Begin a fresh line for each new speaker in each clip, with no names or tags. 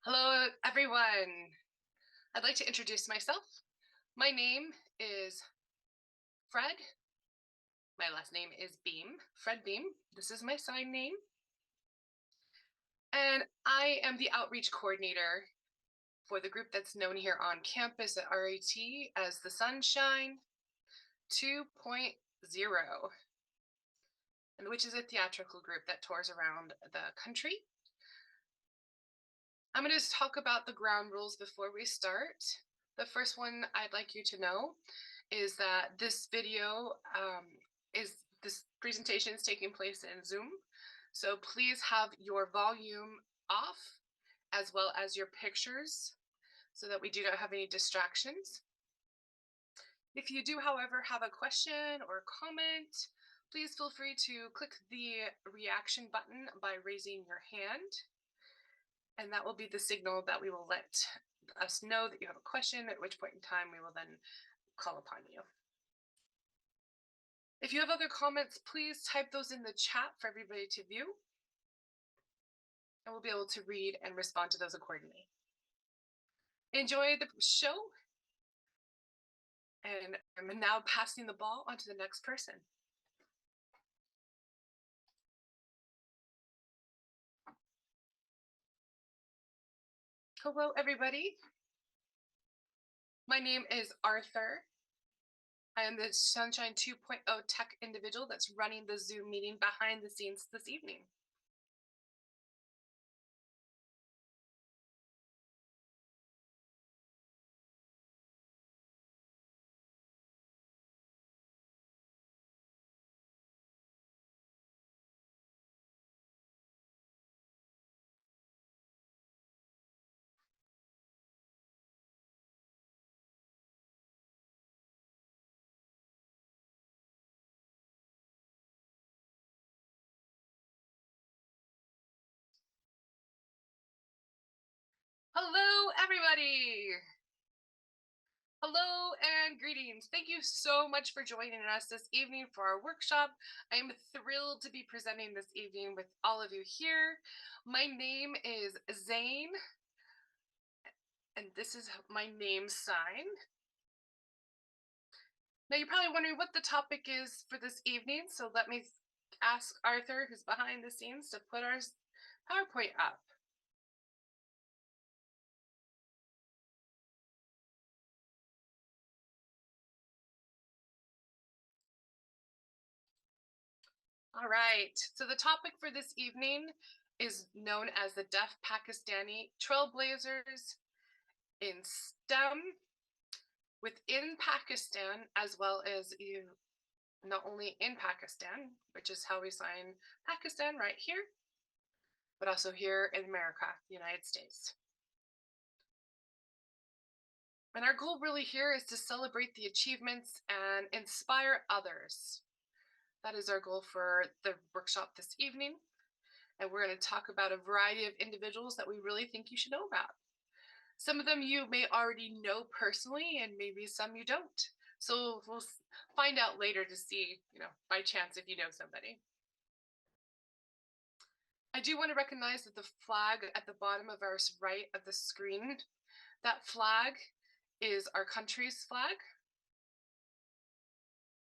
Hello, everyone. I'd like to introduce myself. My name is Fred. My last name is Beam, Fred Beam. This is my sign name. And I am the outreach coordinator for the group that's known here on campus at RIT as the Sunshine 2.0, and which is a theatrical group that tours around the country. I'm going to talk about the ground rules before we start. The first one I'd like you to know is that this presentation is taking place in Zoom. So please have your volume off as well as your pictures so that we do not have any distractions. If you do, however, have a question or comment, please feel free to click the reaction button by raising your hand. And that will be the signal that we will let us know that you have a question, at which point in time we will then call upon you. If you have other comments, please type those in the chat for everybody to view, and we'll be able to read and respond to those accordingly. Enjoy the show, and I'm now passing the ball on to the next person. Hello, everybody. My name is Arthur. I am the Sunshine 2.0 tech individual that's running the Zoom meeting behind the scenes this evening. Hello, everybody. Hello and greetings. Thank you so much for joining us this evening for our workshop. I am thrilled to be presenting this evening with all of you here. My name is Zain, and this is my name sign. Now you're probably wondering what the topic is for this evening, so let me ask Arthur, who's behind the scenes, to put our PowerPoint up. All right, so the topic for this evening is known as the Deaf Pakistani Trailblazers in STEM within Pakistan, as well as not only in Pakistan, which is how we sign Pakistan right here, but also here in America, the United States. And our goal really here is to celebrate the achievements and inspire others. That is our goal for the workshop this evening. And we're going to talk about a variety of individuals that we really think you should know about. Some of them you may already know personally, and maybe some you don't. So we'll find out later to see, by chance if you know somebody. I do want to recognize that the flag at the bottom of our right of the screen, that flag is our country's flag.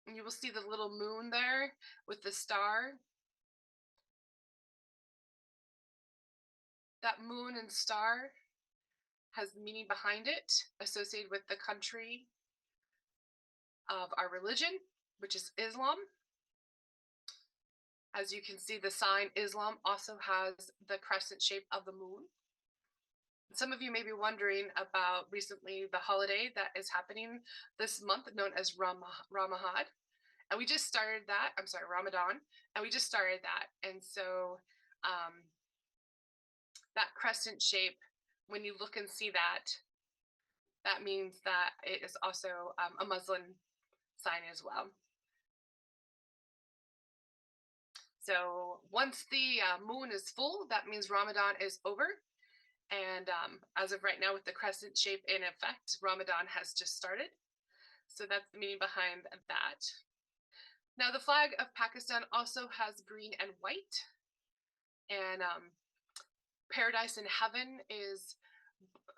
And you will see the little moon there with the star. That moon and star has meaning behind it associated with the country of our religion, which is Islam. As you can see, the sign Islam also has the crescent shape of the moon. Some of you may be wondering about recently the holiday that is happening this month known as Ramadan. And we just started that, Ramadan, and we just started that. And so that crescent shape, when you look and see that, that means that it is also a Muslim sign as well. So once the moon is full, that means Ramadan is over. And as of right now, with the crescent shape in effect, Ramadan has just started. So that's the meaning behind that. Now, the flag of Pakistan also has green and white. And paradise in heaven is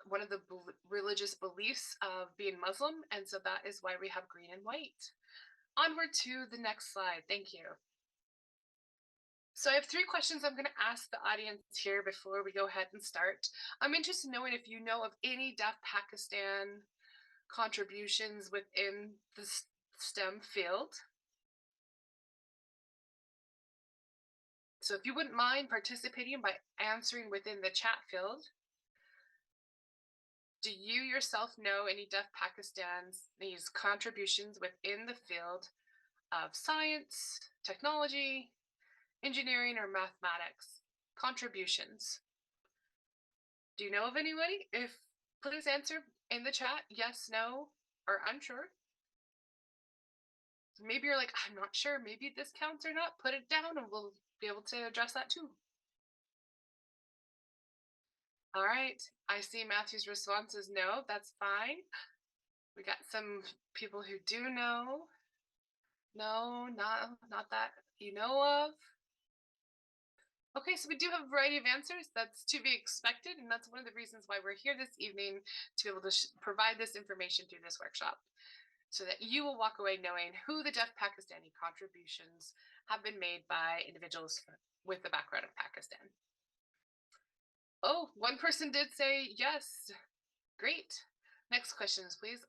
one of the religious beliefs of being Muslim, and so that is why we have green and white. Onward to the next slide. Thank you. So I have 3 questions I'm going to ask the audience here before we go ahead and start. I'm interested in knowing if you know of any Deaf Pakistan contributions within the STEM field. So if you wouldn't mind participating by answering within the chat field. Do you yourself know any Deaf Pakistan's contributions within the field of science, technology, engineering, or mathematics? Contributions. Do you know of anybody? If please answer in the chat, yes, no, or unsure. Maybe you're like, I'm not sure, maybe this counts or not. Put it down and we'll be able to address that too. All right, I see Matthew's response is no, that's fine. We got some people who do know. No, not that you know of. Okay, so we do have a variety of answers. That's to be expected, and that's one of the reasons why we're here this evening, to be able to provide this information through this workshop, so that you will walk away knowing who the Deaf Pakistani contributions have been made by individuals with the background of Pakistan. Oh, one person did say yes. Great. Next questions, please.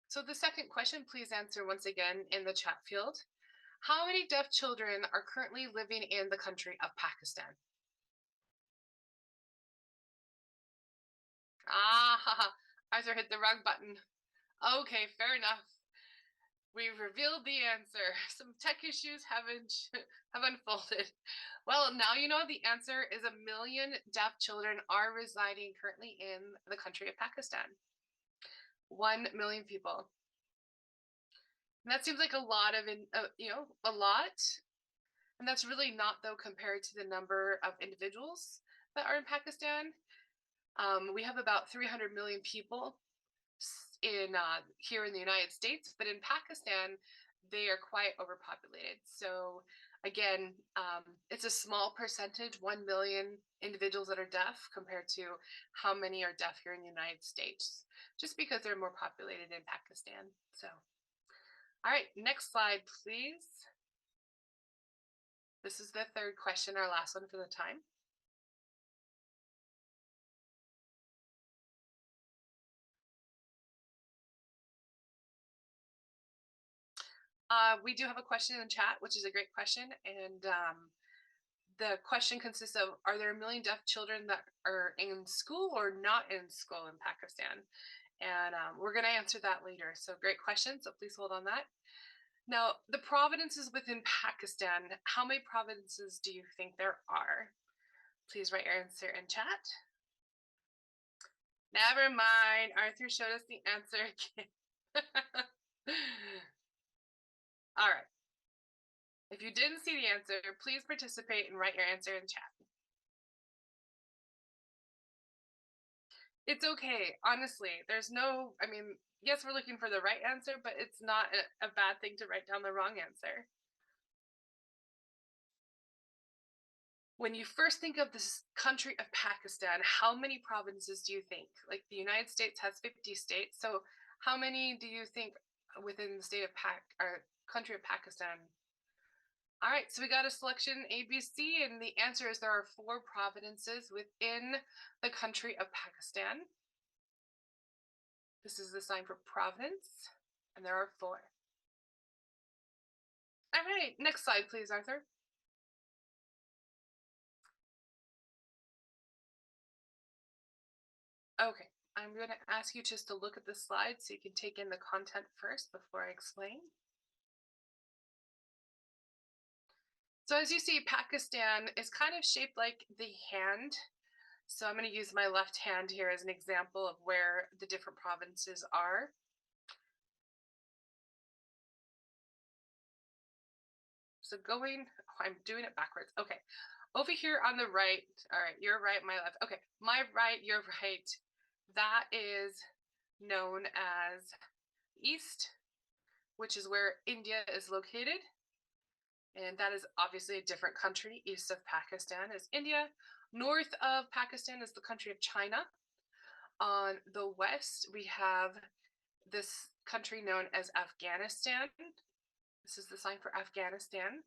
So the second question, please answer once again in the chat field. How many deaf children are currently living in the country of Pakistan? Ah, Arthur hit the wrong button. Okay, fair enough. We've revealed the answer. Some tech issues have unfolded. Well, now you know the answer is 1 million deaf children are residing currently in the country of Pakistan. 1 million people. And that seems like a lot of, a lot. And that's really not, though, compared to the number of individuals that are in Pakistan. We have about 300 million people here in the United States, but in Pakistan, they are quite overpopulated. So again, it's a small percentage, 1 million individuals that are deaf compared to how many are deaf here in the United States, just because they're more populated in Pakistan. So, all right, next slide, please. This is the third question, our last one for the time. We do have a question in chat, which is a great question. And the question consists of, are there 1 million deaf children that are in school or not in school in Pakistan? And we're going to answer that later. So great question. So please hold on that. Now, the provinces within Pakistan, how many provinces do you think there are? Please write your answer in chat. Never mind. Arthur showed us the answer again. All right. If you didn't see the answer, please participate and write your answer in chat. It's okay. Honestly, there's no, yes, we're looking for the right answer, but it's not a bad thing to write down the wrong answer. When you first think of this country of Pakistan, how many provinces do you think? Like the United States has 50 states, so how many do you think within the state of country of Pakistan? All right, so we got a selection A, B, C, and the answer is there are 4 provinces within the country of Pakistan. This is the sign for province, and there are 4. All right, next slide, please, Arthur. Okay, I'm going to ask you just to look at the slide so you can take in the content first before I explain. So as you see, Pakistan is kind of shaped like the hand. So I'm going to use my left hand here as an example of where the different provinces are. So I'm doing it backwards. Okay, over here on the right, all right, your right, my left. Okay, my right, your right, that is known as East, which is where India is located. And that is obviously a different country. East of Pakistan is India. North of Pakistan is the country of China. On the west, we have this country known as Afghanistan. This is the sign for Afghanistan.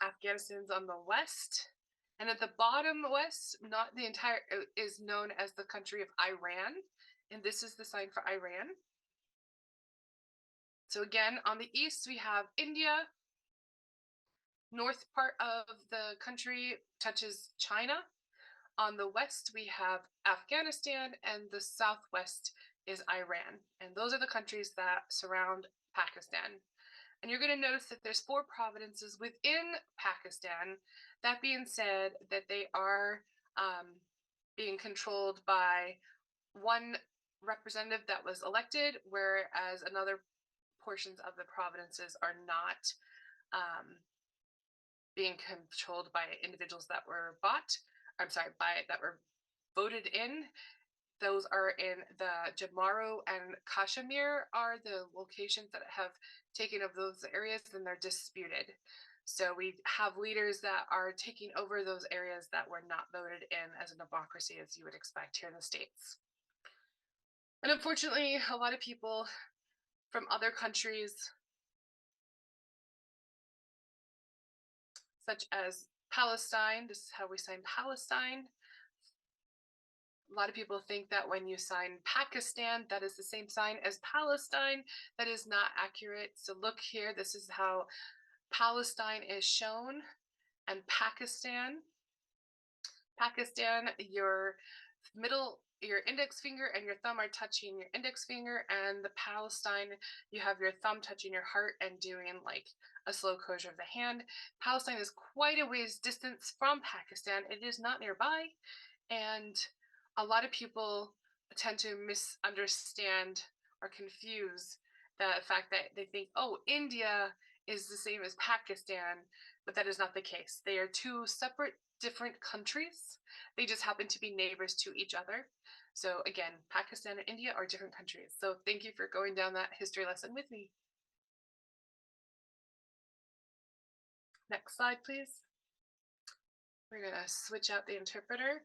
Afghanistan's on the west. And at the bottom west, not the entire, is known as the country of Iran. And this is the sign for Iran. So again, on the east, we have India. North part of the country touches China. On the west, we have Afghanistan, and the southwest is Iran. And those are the countries that surround Pakistan. And you're going to notice that there's 4 provinces within Pakistan. That being said, that they are being controlled by one representative that was elected, whereas another portions of the provinces are not being controlled by individuals that were that were voted in. Those are in the Jammu and Kashmir are the locations that have taken of those areas, and they're disputed. So we have leaders that are taking over those areas that were not voted in as a democracy, as you would expect here in the States. And unfortunately, a lot of people from other countries, such as Palestine, this is how we sign Palestine. A lot of people think that when you sign Pakistan, that is the same sign as Palestine. That is not accurate. So look here, this is how Palestine is shown, and Pakistan, your index finger and your thumb are touching your index finger, and the Palestine, you have your thumb touching your heart and doing like a slow closure of the hand. Palestine is quite a ways distance from Pakistan. It is not nearby, and a lot of people tend to misunderstand or confuse the fact that they think, oh, India is the same as Pakistan, but that is not the case. They are 2 separate, different countries. They just happen to be neighbors to each other. So again, Pakistan and India are different countries. So thank you for going down that history lesson with me. Next slide, please. We're going to switch out the interpreter.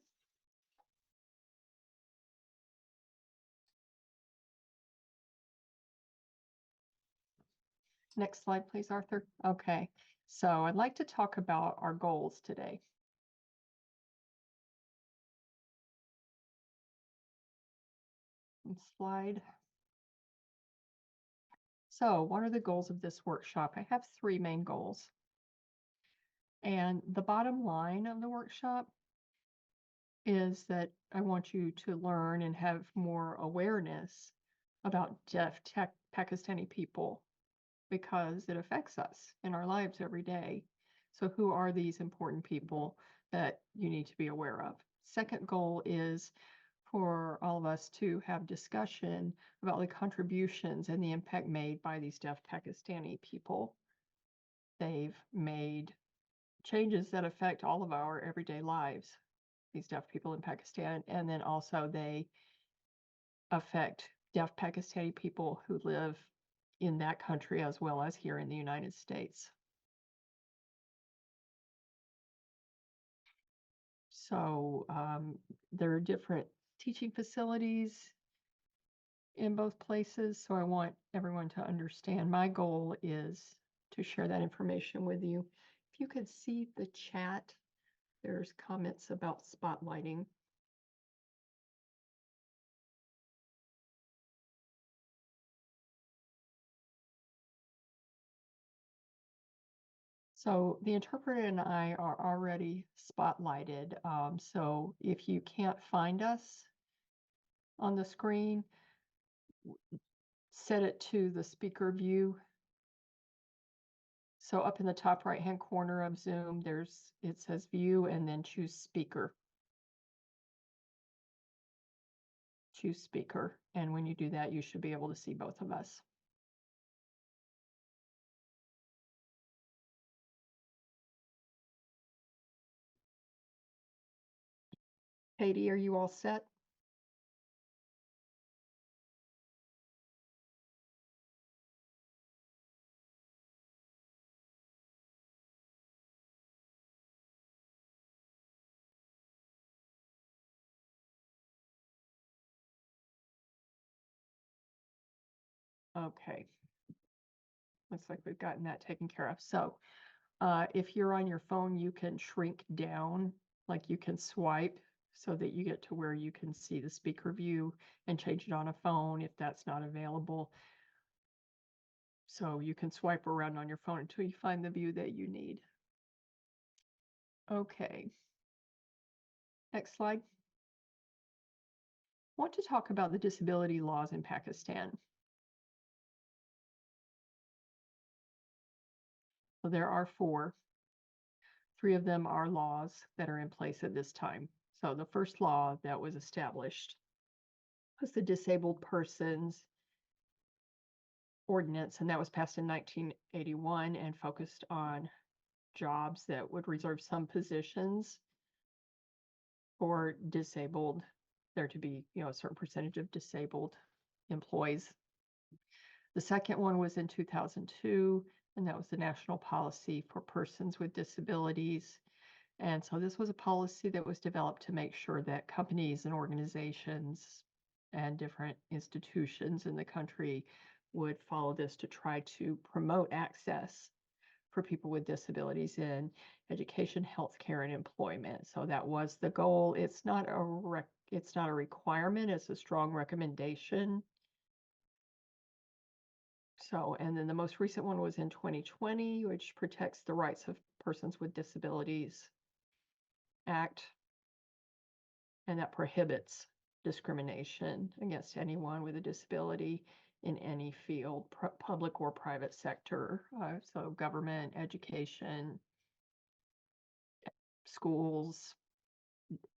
Next slide, please, Arthur. Okay, so I'd like to talk about our goals today. Next slide. So what are the goals of this workshop? I have 3 main goals. And the bottom line of the workshop is that I want you to learn and have more awareness about deaf Pakistani people, because it affects us in our lives every day. So who are these important people that you need to be aware of? Second goal is for all of us to have discussion about the contributions and the impact made by these deaf Pakistani people. They've made changes that affect all of our everyday lives, these deaf people in Pakistan, and then also they affect deaf Pakistani people who live in that country as well as here in the United States. So there are different teaching facilities in both places. So I want everyone to understand my goal is to share that information with you. If you could see the chat, there's comments about spotlighting. So the interpreter and I are already spotlighted. So if you can't find us on the screen, set it to the speaker view. So up in the top right-hand corner of Zoom, it says view and then choose speaker. Choose speaker. And when you do that, you should be able to see both of us. Katie, are you all set? Okay. Looks like we've gotten that taken care of. So if you're on your phone, you can shrink down, like you can swipe so that you get to where you can see the speaker view and change it on a phone if that's not available. So you can swipe around on your phone until you find the view that you need. Okay. Next slide. I want to talk about the disability laws in Pakistan. So there are four. Three of them are laws that are in place at this time. So the first law that was established was the Disabled Persons Ordinance, and that was passed in 1981 and focused on jobs that would reserve some positions for disabled, there to be, a certain percentage of disabled employees. The second one was in 2002, and that was the National Policy for Persons with Disabilities. And so this was a policy that was developed to make sure that companies and organizations and different institutions in the country would follow this to try to promote access for people with disabilities in education, healthcare, and employment. So that was the goal. It's not a requirement, it's a strong recommendation. So, and then the most recent one was in 2020, which protects the rights of persons with disabilities Act, and that prohibits discrimination against anyone with a disability in any field, public or private sector. So government, education, schools,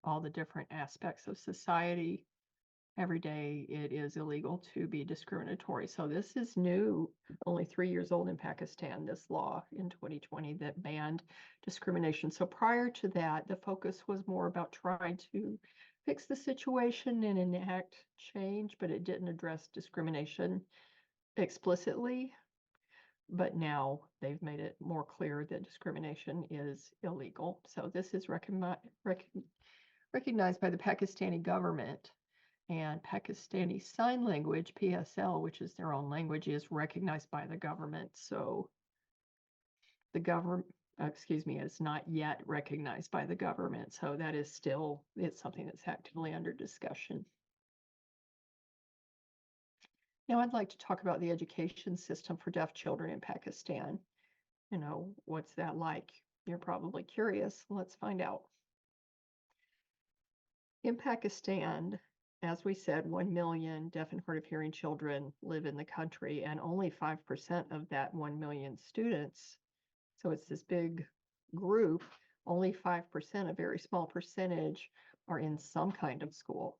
all the different aspects of society. Every day it is illegal to be discriminatory. So this is new, only 3 years old in Pakistan, this law in 2020 that banned discrimination. So prior to that, the focus was more about trying to fix the situation and enact change, but it didn't address discrimination explicitly. But now they've made it more clear that discrimination is illegal. So this is recognized by the Pakistani government, and Pakistani Sign Language, PSL, which is their own language, is recognized by the government. So the government, is not yet recognized by the government. So that is still, it's something that's actively under discussion. Now I'd like to talk about the education system for deaf children in Pakistan. What's that like? You're probably curious. Let's find out. In Pakistan, as we said, 1 million deaf and hard of hearing children live in the country, and only 5% of that 1 million students, so it's this big group, only 5%, a very small percentage, are in some kind of school.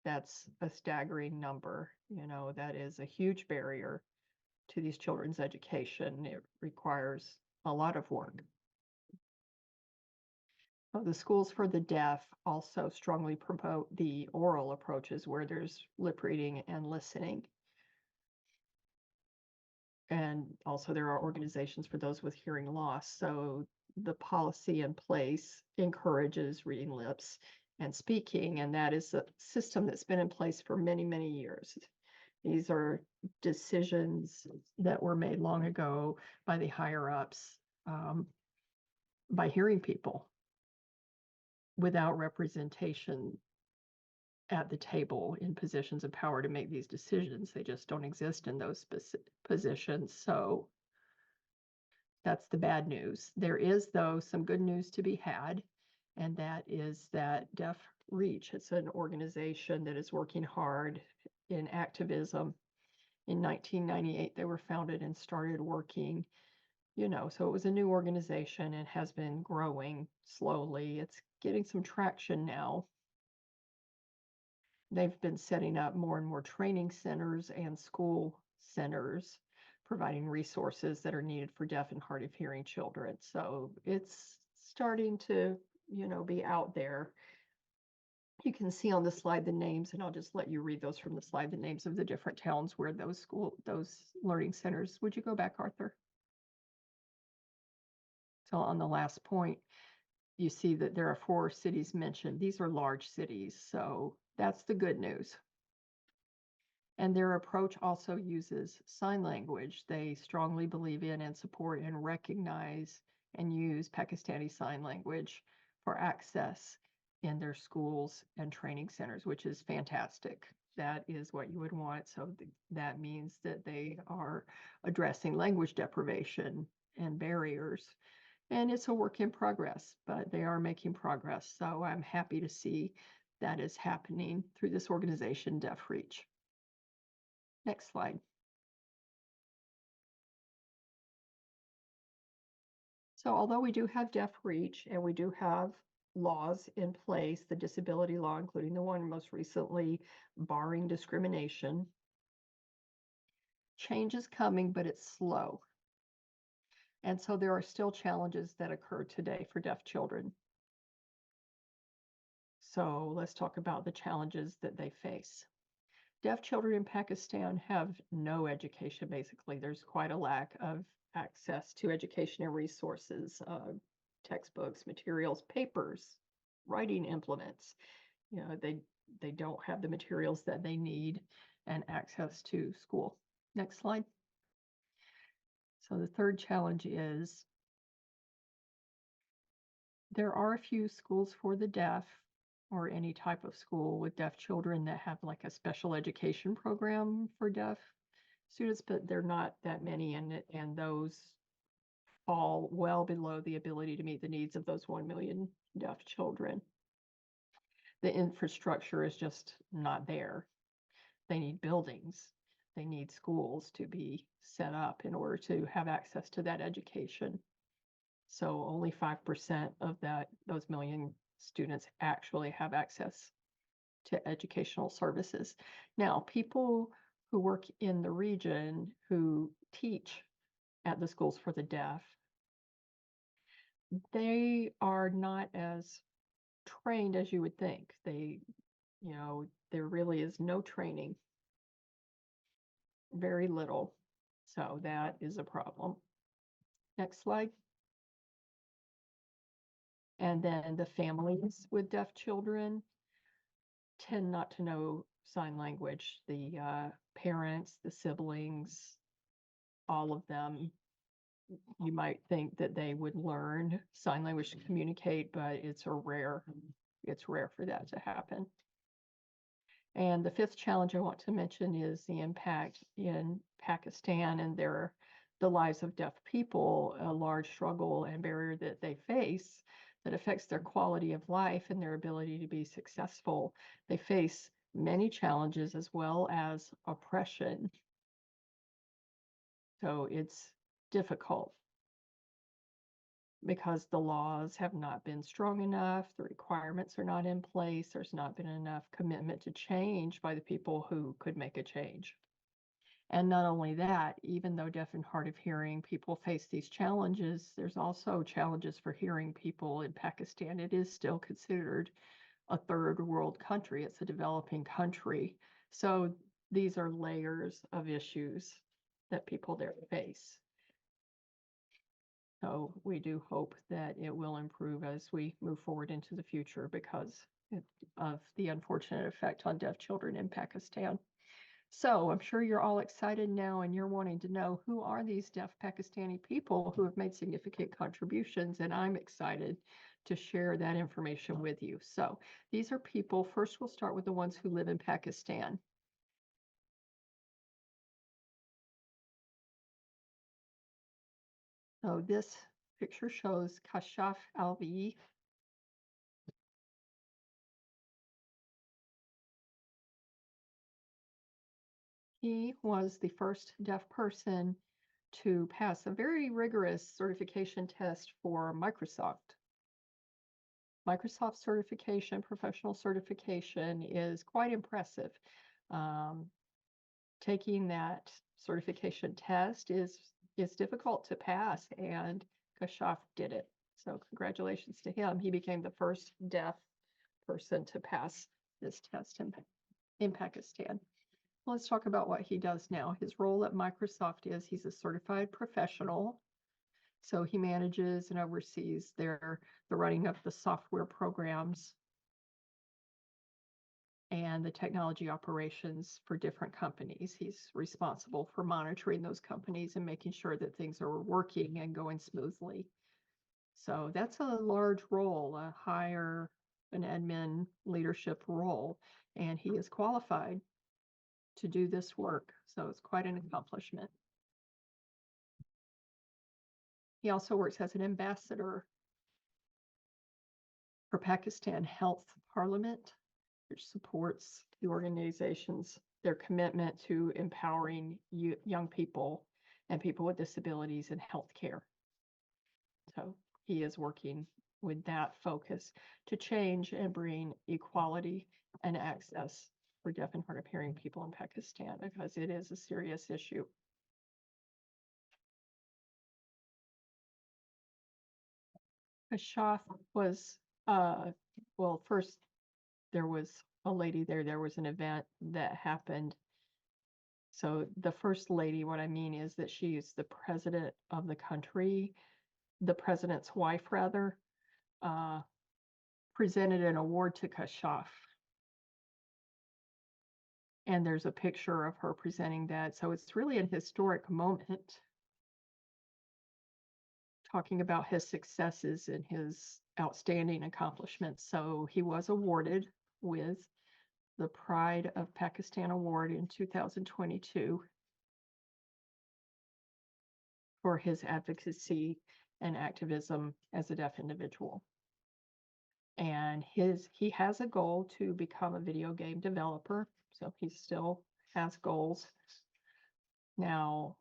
That's a staggering number. That is a huge barrier to these children's education. It requires a lot of work. The schools for the deaf also strongly promote the oral approaches where there's lip reading and listening. And also there are organizations for those with hearing loss. So the policy in place encourages reading lips and speaking, and that is a system that's been in place for many, many years. These are decisions that were made long ago by the higher ups, by hearing people without representation at the table in positions of power to make these decisions. They just don't exist in those positions. So that's the bad news. There is, though, some good news to be had, and that is that Deaf Reach, it's an organization that is working hard in activism. In 1998, they were founded and started working, so it was a new organization and has been growing slowly. It's getting some traction now. They've been setting up more and more training centers and school centers, providing resources that are needed for deaf and hard of hearing children. So it's starting to, be out there. You can see on the slide the names, and I'll just let you read those from the slide, the names of the different towns where those learning centers. Would you go back, Arthur? So on the last point, you see that there are 4 cities mentioned. These are large cities, so that's the good news. And their approach also uses sign language. They strongly believe in and support and recognize and use Pakistani Sign Language for access in their schools and training centers, which is fantastic. That is what you would want. So that means that they are addressing language deprivation and barriers. And it's a work in progress, but they are making progress. So I'm happy to see that is happening through this organization, Deaf Reach. Next slide. So although we do have Deaf Reach and we do have laws in place, the disability law, including the one most recently barring discrimination, change is coming, but it's slow. And so there are still challenges that occur today for deaf children. So let's talk about the challenges that they face. Deaf children in Pakistan have no education, basically. There's quite a lack of access to education and resources, textbooks, materials, papers, writing implements. You know, they don't have the materials that they need and access to school. Next slide. So the third challenge is there are a few schools for the deaf or any type of school with deaf children that have like a special education program for deaf students, but they're not that many, and those fall well below the ability to meet the needs of those 1 million deaf children. The infrastructure is just not there. They need buildings. They need schools to be set up in order to have access to that education. So only 5% of those million students actually have access to educational services. Now, people who work in the region who teach at the schools for the deaf, they are not as trained as you would think. There really is no training, very little. So that is a problem. Next slide. And then the families with deaf children tend not to know sign language. The parents, the siblings, all of them, you might think that they would learn sign language to communicate, but it's rare for that to happen. And the fifth challenge I want to mention is the impact in Pakistan and the lives of deaf people, a large struggle and barrier that they face that affects their quality of life and their ability to be successful. They face many challenges as well as oppression. So it's difficult because the laws have not been strong enough, the requirements are not in place, there's not been enough commitment to change by the people who could make a change. And not only that, even though deaf and hard of hearing people face these challenges, there's also challenges for hearing people in Pakistan. It is still considered a third world country. It's a developing country. So these are layers of issues that people there face. So we do hope that it will improve as we move forward into the future because of the unfortunate effect on deaf children in Pakistan. So I'm sure you're all excited now and you're wanting to know who are these deaf Pakistani people who have made significant contributions, and I'm excited to share that information with you. So these are people, first we'll start with the ones who live in Pakistan. So this picture shows Kashaf Alvi. He was the first deaf person to pass a very rigorous certification test for Microsoft. Microsoft certification, professional certification is quite impressive. Taking that certification test is difficult to pass, and Kashaf did it. So congratulations to him. He became the first deaf person to pass this test in Pakistan. Let's talk about what he does now. His role at Microsoft is he's a certified professional. So he manages and oversees the running of the software programs and the technology operations for different companies. He's responsible for monitoring those companies and making sure that things are working and going smoothly. So that's a large role, an admin leadership role, and he is qualified to do this work. So it's quite an accomplishment. He also works as an ambassador for Pakistan Health Parliament, which supports the organization's their commitment to empowering young people and people with disabilities in healthcare. So he is working with that focus to change and bring equality and access for deaf and hard of hearing people in Pakistan, because it is a serious issue. Kashaf was, well, first there was a lady there. There was an event that happened. So the first lady, what I mean is that she is the president of the country, the president's wife, rather, uh, presented an award to Kashaf. And there's a picture of her presenting that. So it's really an historic moment, talking about his successes and his outstanding accomplishments. So he was awarded with the Pride of Pakistan Award in 2022 for his advocacy and activism as a deaf individual. And he has a goal to become a video game developer, so he still has goals. Now,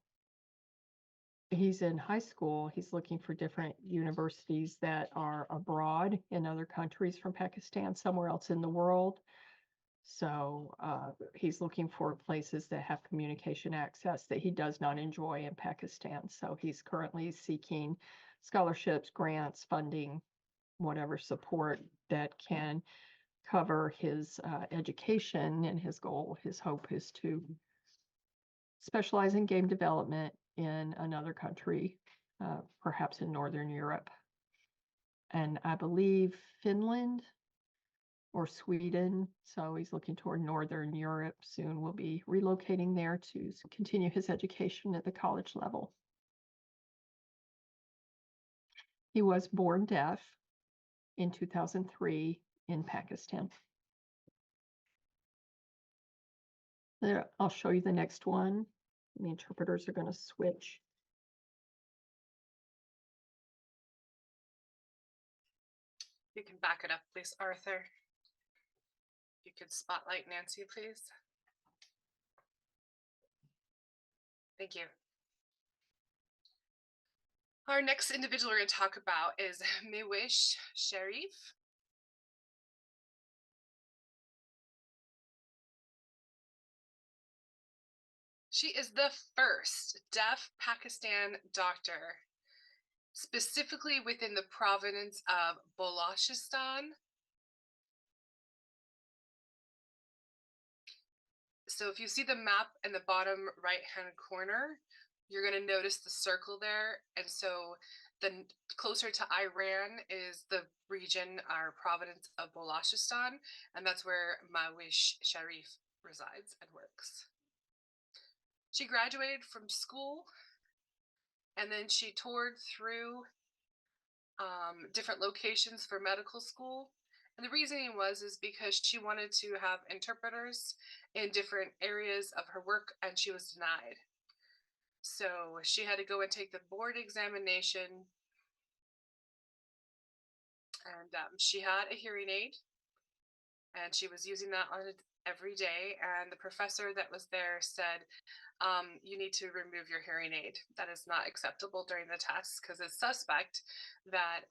he's in high school. He's looking for different universities that are abroad in other countries from Pakistan, somewhere else in the world. So he's looking for places that have communication access that he does not enjoy in Pakistan. So he's currently seeking scholarships, grants, funding, whatever support that can cover his education. And his goal, his hope is to specialize in game development in another country, perhaps in Northern Europe. And I believe Finland or Sweden. So he's looking toward Northern Europe soon. Will be relocating there to continue his education at the college level. He was born deaf in 2003 in Pakistan. There, I'll show you the next one. The interpreters are going to switch.
You can back it up, please, Arthur. You could spotlight Nancy, please. Thank you. Our next individual we're going to talk about is Miwish Sharif. She is the first deaf Pakistan doctor, specifically within the province of Balochistan. So if you see the map in the bottom right-hand corner, you're going to notice the circle there. And so the closer to Iran is the region or province of Balochistan, and that's where Miwish Sharif resides and works. She graduated from school, and then she toured through different locations for medical school. And the reasoning is because she wanted to have interpreters in different areas of her work, and she was denied. So she had to go and take the board examination, and she had a hearing aid, and she was using that on it every day. And the professor that was there said, you need to remove your hearing aid. That is not acceptable during the test, because it's suspect that,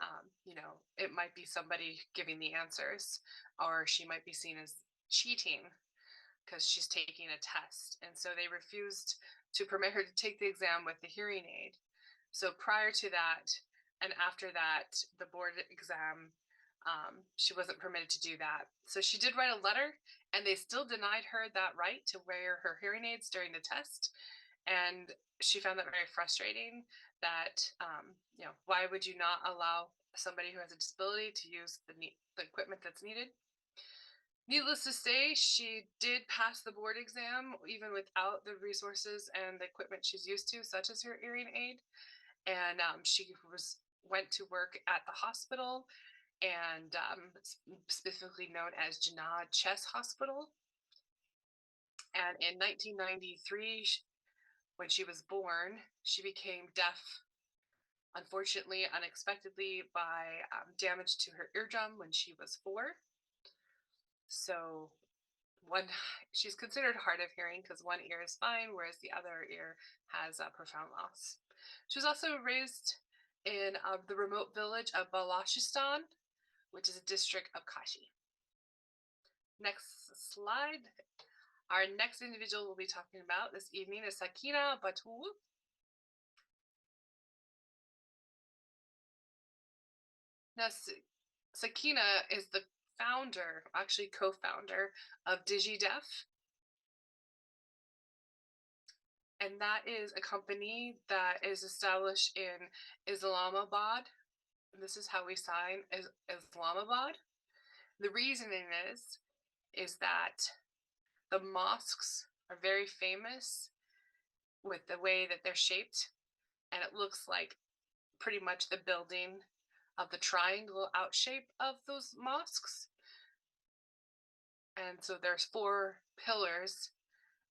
it might be somebody giving the answers, or she might be seen as cheating because she's taking a test. And so they refused to permit her to take the exam with the hearing aid. So prior to that and after that, the board exam, she wasn't permitted to do that. So she did write a letter, and they still denied her that right to wear her hearing aids during the test. And she found that very frustrating, that, why would you not allow somebody who has a disability to use the equipment that's needed? Needless to say, she did pass the board exam even without the resources and the equipment she's used to, such as her hearing aid. And she went to work at the hospital, and specifically known as Jinnah Chest Hospital. And in 1993, when she was born, she became deaf, unfortunately, unexpectedly, by damage to her eardrum when she was 4. So one, she's considered hard of hearing because one ear is fine, whereas the other ear has a profound loss. She was also raised in the remote village of Balochistan, which is a district of Kashi. Next slide. Our next individual we'll be talking about this evening is Sakina Batul. Now, Sakina is the founder, actually co-founder, of DigiDef. And that is a company that is established in Islamabad. And this is how we sign Islamabad. The reasoning is that the mosques are very famous with the way that they're shaped, and it looks like pretty much the building of the triangle out shape of those mosques. And so there's 4 pillars,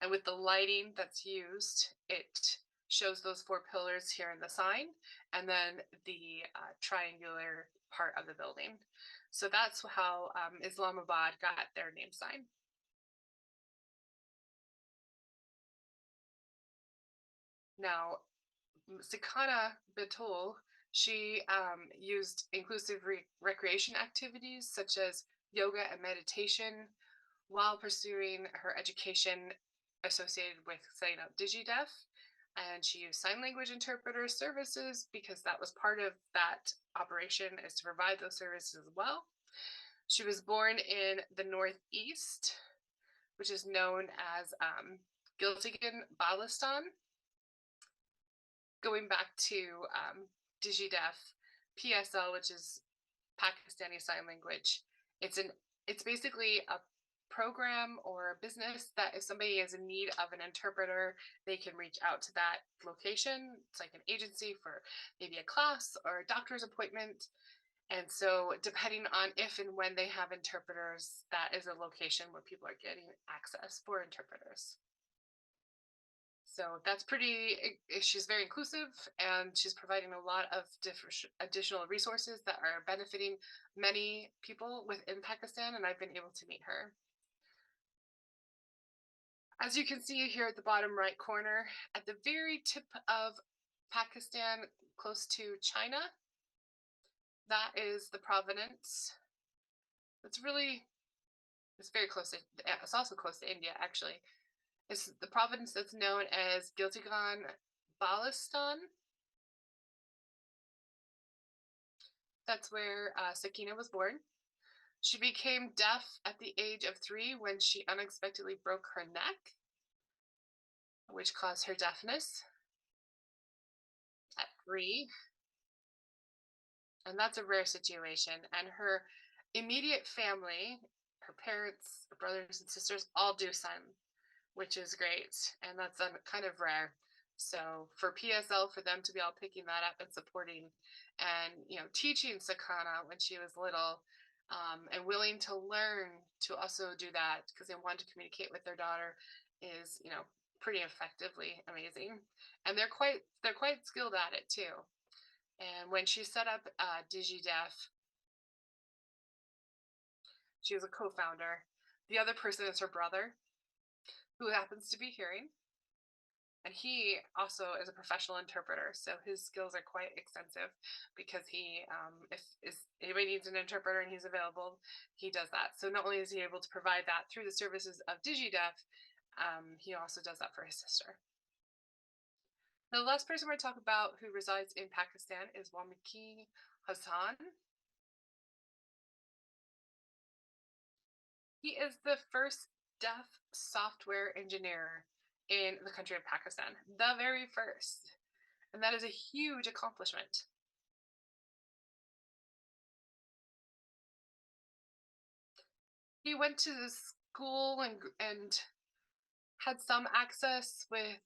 and with the lighting that's used, it shows those 4 pillars here in the sign, and then the triangular part of the building. So that's how Islamabad got their name sign. Now, Sakana Betul, she used inclusive recreation activities such as yoga and meditation while pursuing her education associated with setting up DigiDef. And she used sign language interpreter services because that was part of that operation, is to provide those services as well. She was born in the Northeast, which is known as Giltigan, Balistan. Going back to DigiDef, PSL, which is Pakistani Sign Language, it's basically a program or a business that if somebody is in need of an interpreter, they can reach out to that location. It's like an agency for maybe a class or a doctor's appointment. And so depending on if and when they have interpreters, that is a location where people are getting access for interpreters. So that's pretty, she's very inclusive, and she's providing a lot of different additional resources that are benefiting many people within Pakistan, and I've been able to meet her. As you can see here at the bottom right corner, at the very tip of Pakistan, close to China, that is the province. It's very close to, it's also close to India, actually. It's the province that's known as Giltigan Balistan. That's where Sakina was born. She became deaf at the age of 3 when she unexpectedly broke her neck, which caused her deafness at 3. And that's a rare situation. And her immediate family, her parents, her brothers and sisters, all do sign, which is great. And that's kind of rare. So for PSL, for them to be all picking that up and supporting and, teaching Sakana when she was little, and willing to learn to also do that because they want to communicate with their daughter is, pretty effectively amazing. And they're quite skilled at it too. And when she set up DigiDef, she was a co-founder. The other person is her brother, who happens to be hearing. And he also is a professional interpreter, so his skills are quite extensive because he, if anybody needs an interpreter and he's available, he does that. So not only is he able to provide that through the services of DigiDef, he also does that for his sister. Now, the last person we're going to talk about who resides in Pakistan is Wamiki Hassan. He is the first deaf software engineer in the country of Pakistan, the very first. And that is a huge accomplishment. he went to the school and had some access with,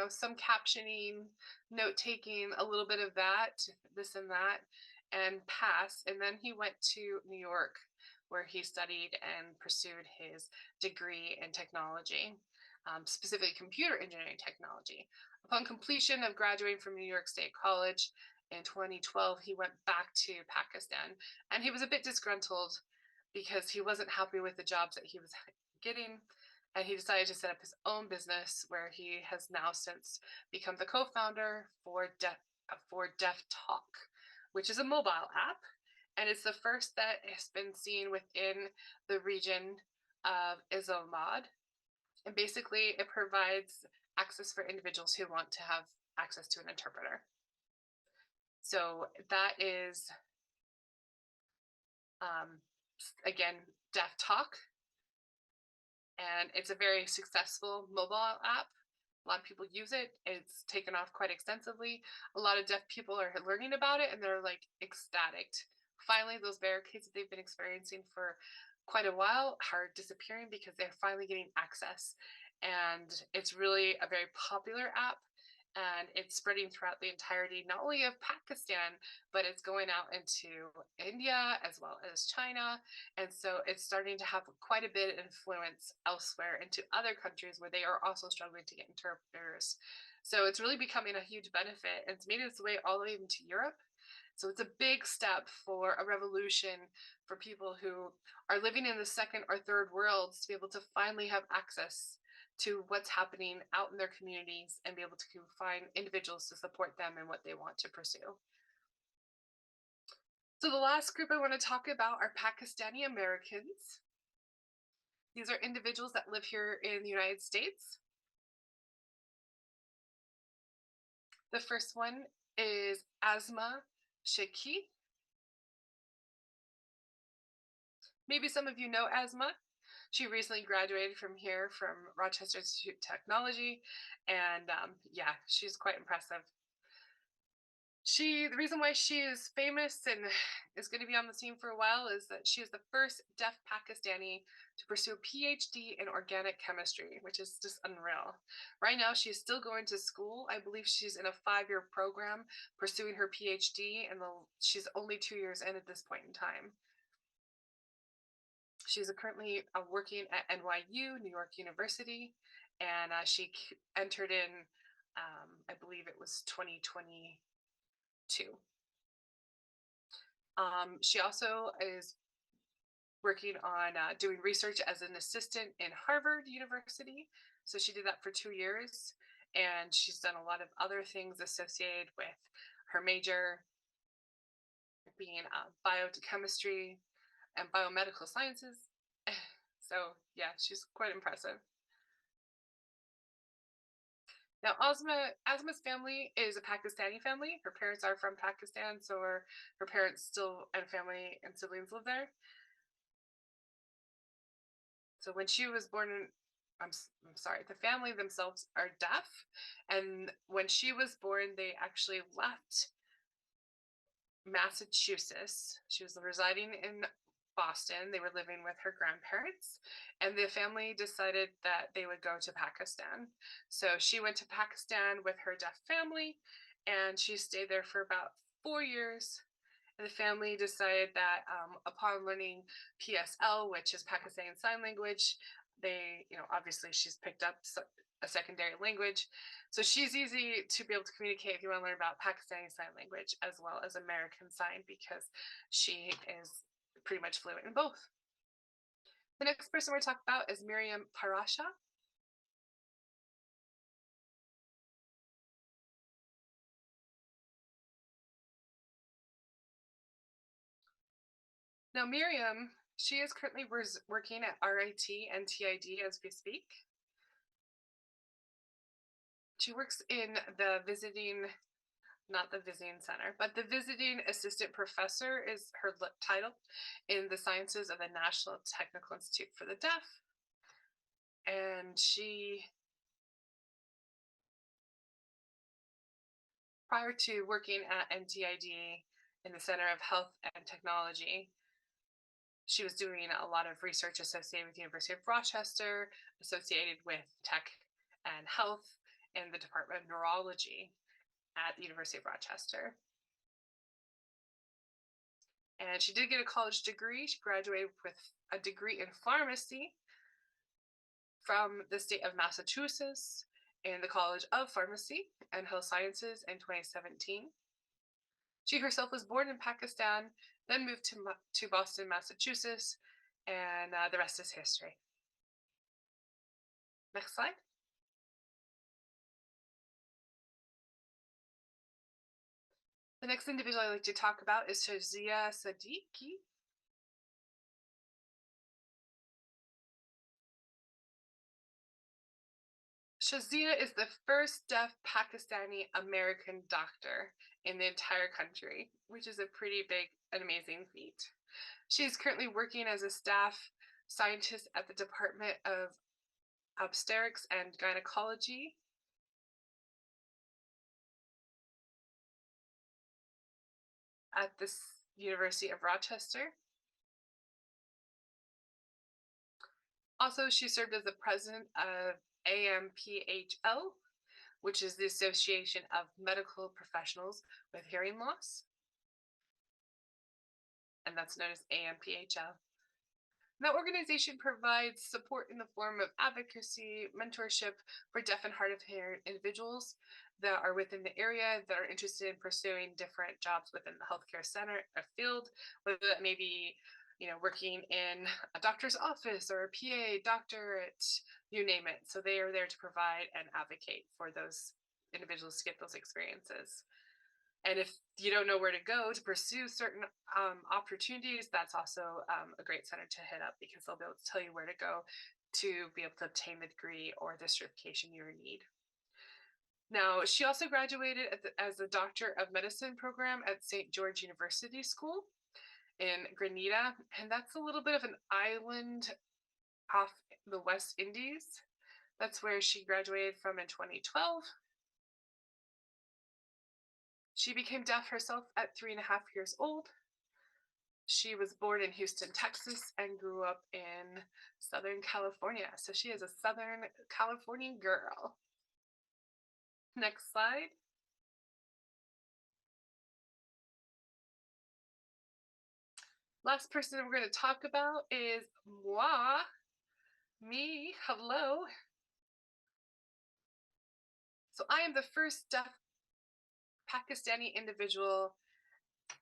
some captioning, note taking, a little bit of that, this and that, and pass. And then he went to New York, where he studied and pursued his degree in technology, specifically computer engineering technology. Upon completion of graduating from New York State College in 2012, he went back to Pakistan, and he was a bit disgruntled because he wasn't happy with the jobs that he was getting, and he decided to set up his own business where he has now since become the co-founder for Deaf Talk, which is a mobile app, and it's the first that has been seen within the region of Islamabad. And basically, it provides access for individuals who want to have access to an interpreter. So that is, again, Deaf Talk, and it's a very successful mobile app. A lot of people use it. It's taken off quite extensively. A lot of deaf people are learning about it and they're like ecstatic. Finally, those barricades that they've been experiencing for quite a while are disappearing because they're finally getting access. And it's really a very popular app, and it's spreading throughout the entirety, not only of Pakistan, but it's going out into India as well as China. And so it's starting to have quite a bit of influence elsewhere into other countries where they are also struggling to get interpreters. So it's really becoming a huge benefit, and it's made its way all the way into Europe. So it's a big step for a revolution for people who are living in the second or third worlds to be able to finally have access to what's happening out in their communities and be able to find individuals to support them in what they want to pursue. So the last group I want to talk about are Pakistani Americans. These are individuals that live here in the United States. The first one is Asma Shaki. Maybe some of you know Asma. She recently graduated from here from Rochester Institute of Technology, and yeah, she's quite impressive. The reason why she is famous and is going to be on the scene for a while is that she is the first deaf Pakistani to pursue a PhD in organic chemistry, which is just unreal. Right now, she's still going to school. I believe she's in a 5-year program pursuing her PhD, and she's only 2 years in at this point in time. She's currently working at NYU, New York University, and she entered in, I believe it was 2022. She also is working on doing research as an assistant in Harvard University. So she did that for 2 years, and she's done a lot of other things associated with her major being biochemistry and biomedical sciences. So yeah, she's quite impressive. Now, Asma's family is a Pakistani family. Her parents are from Pakistan, so her parents still and family and siblings live there. So when she was born, I'm sorry, the family themselves are deaf, and when she was born, they actually left Massachusetts. She was residing in Boston. They were living with her grandparents, and the family decided that they would go to Pakistan. So she went to Pakistan with her deaf family, and she stayed there for about 4 years. And the family decided that upon learning PSL, which is Pakistani Sign Language, obviously she's picked up a secondary language. So she's easy to be able to communicate if you want to learn about Pakistani Sign Language as well as American Sign, because she is pretty much fluent in both. The next person we're talking about is Miriam Parasha. Now, Miriam, she is currently working at RIT and TID as we speak. She works in the not the visiting center, but the visiting assistant professor is her title in the sciences of the National Technical Institute for the Deaf. And she, prior to working at NTID in the Center of Health and Technology, She was doing a lot of research associated with the University of Rochester, associated with tech and health in the Department of Neurology at the University of Rochester. And she did get a college degree. She graduated with a degree in pharmacy from the state of Massachusetts in the College of Pharmacy and Health Sciences in 2017. She herself was born in Pakistan, then moved to Boston, Massachusetts, and the rest is history. Next slide. The next individual I'd like to talk about is Shazia Siddiqui. Shazia is the first deaf Pakistani American doctor in the entire country, which is a pretty big and amazing feat. She is currently working as a staff scientist at the Department of Obstetrics and Gynecology at the University of Rochester. Also, she served as the president of AMPHL, which is the Association of Medical Professionals with Hearing Loss, and that's known as AMPHL. That organization provides support in the form of advocacy, mentorship for deaf and hard of hearing individuals that are within the area that are interested in pursuing different jobs within the healthcare center or field, whether that may be, working in a doctor's office or a PA, doctorate, you name it. So they are there to provide and advocate for those individuals to get those experiences. And if you don't know where to go to pursue certain opportunities, that's also a great center to hit up, because they'll be able to tell you where to go to be able to obtain the degree or the certification you need. Now, she also graduated as a Doctor of Medicine program at St. George University School in Grenada, and that's a little bit of an island off the West Indies. That's where she graduated from in 2012. She became deaf herself at 3.5 years old. She was born in Houston, Texas, and grew up in Southern California. So she is a Southern Californian girl. Next slide. Last person we're going to talk about is moi, me, hello. So I am the first deaf Pakistani individual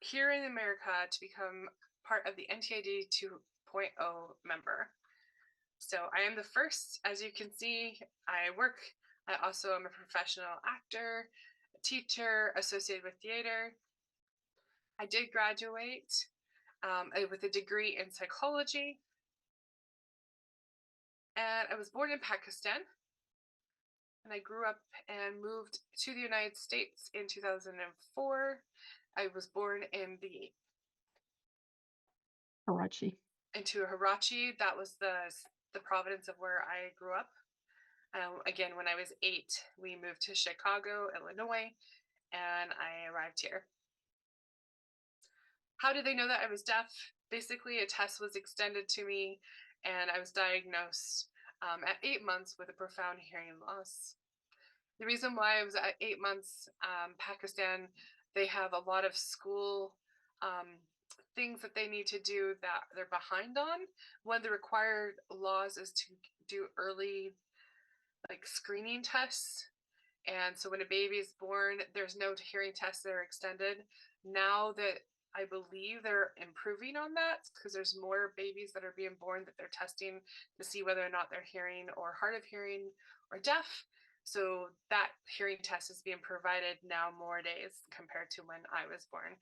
here in America to become part of the NTID 2.0 member. So I am the first. As you can see, I also am a professional actor, a teacher associated with theater. I did graduate with a degree in psychology, and I was born in Pakistan, and I grew up and moved to the United States in 2004. I was born in
Karachi.
into Karachi. That was the province of where I grew up. Again, when I was 8, we moved to Chicago, Illinois, and I arrived here. How did they know that I was deaf? Basically, a test was extended to me, and I was diagnosed at 8 months with a profound hearing loss. The reason why I was at 8 months, Pakistan, they have a lot of school things that they need to do that they're behind on. One of the required laws is to do early screening tests. And so when a baby is born, there's no hearing tests that are extended. Now that I believe they're improving on that, because there's more babies that are being born that they're testing to see whether or not they're hearing or hard of hearing or deaf. So that hearing test is being provided now more days compared to when I was born.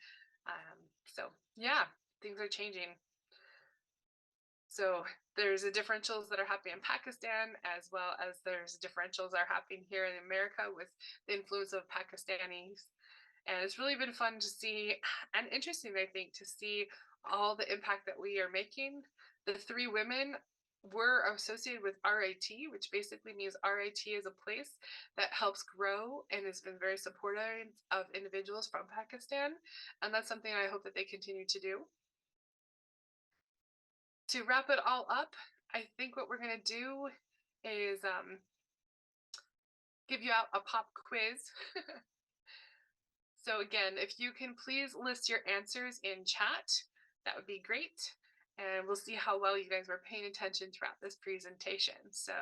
So yeah, things are changing. So there's the differentials that are happening in Pakistan, as well as there's differentials that are happening here in America with the influence of Pakistanis. And it's really been fun to see, and interesting, I think, to see all the impact that we are making. The 3 women were associated with RIT, which basically means RIT is a place that helps grow and has been very supportive of individuals from Pakistan. And that's something I hope that they continue to do. to wrap it all up, I think what we're going to do is give you out a pop quiz. So again, if you can please list your answers in chat, that would be great. And we'll see how well you guys were paying attention throughout this presentation. So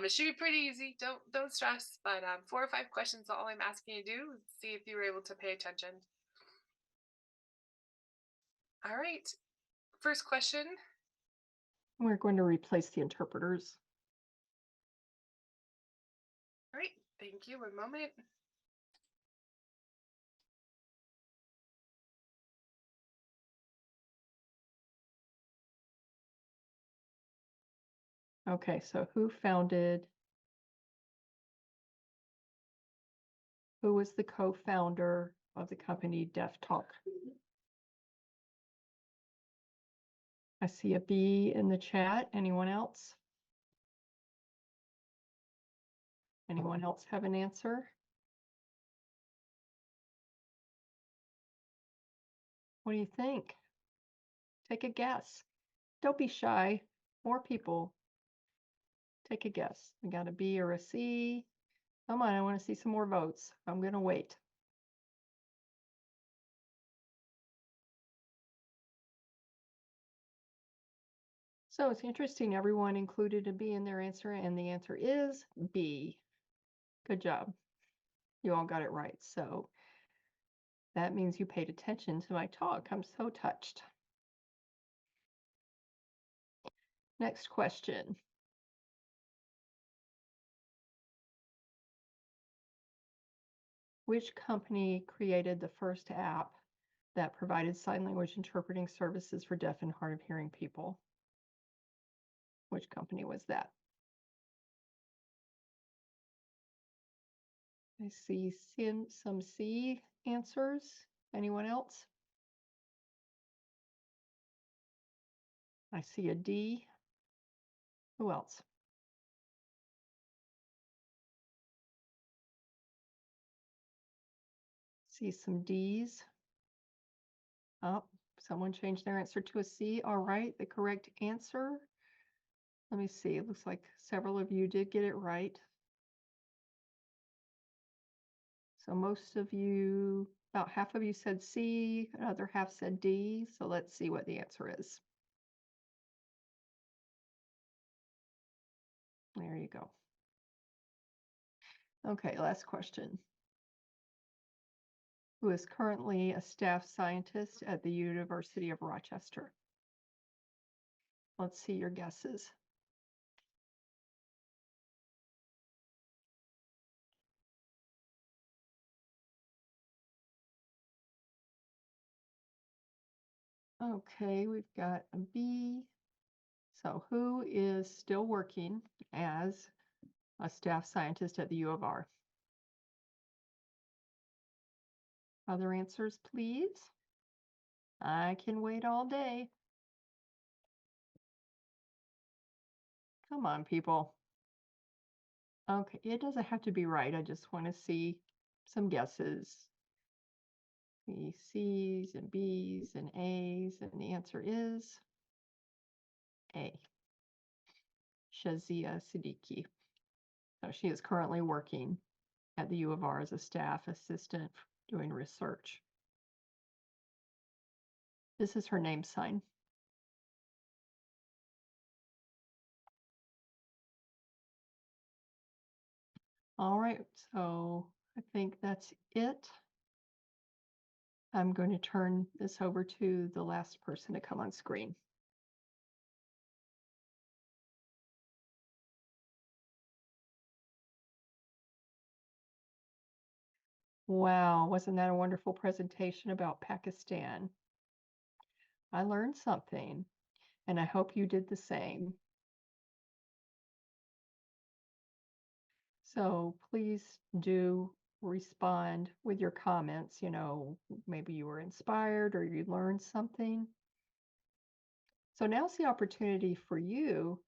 it should be pretty easy. Don't stress, but 4 or 5 questions is all I'm asking you to do. See if you were able to pay attention. All right, first question.
We're going to replace the interpreters.
All right, thank you. One moment.
Okay, so who was the co-founder of the company Deaf Talk? I see a B in the chat. Anyone else? Anyone else have an answer? What do you think? Take a guess. Don't be shy. More people. Take a guess. We got a B or a C. Come on, I want to see some more votes. I'm going to wait. So it's interesting, everyone included a B in their answer, and the answer is B. Good job. You all got it right. So that means you paid attention to my talk. I'm so touched. Next question. Which company created the first app that provided sign language interpreting services for deaf and hard of hearing people? Which company was that? I see some C answers. Anyone else? I see a D. Who else? See some D's. Oh, someone changed their answer to a C. All right, the correct answer. Let me see. It looks like several of you did get it right. So most of you, about half of you said C, another half said D. So let's see what the answer is. There you go. Okay, last question. Who is currently a staff scientist at the University of Rochester? Let's see your guesses. Okay, we've got a B. So who is still working as a staff scientist at the U of R? Other answers, please. I can wait all day. Come on, people. Okay, it doesn't have to be right. I just want to see some guesses. The C's and B's and A's, and the answer is A. Shazia Siddiqui. So she is currently working at the U of R as a staff assistant doing research. This is her name sign. All right, so I think that's it. I'm going to turn this over to the last person to come on screen. Wow, wasn't that a wonderful presentation about Pakistan? I learned something, and I hope you did the same. So please do respond with your comments. Maybe you were inspired or you learned something. So now's the opportunity for you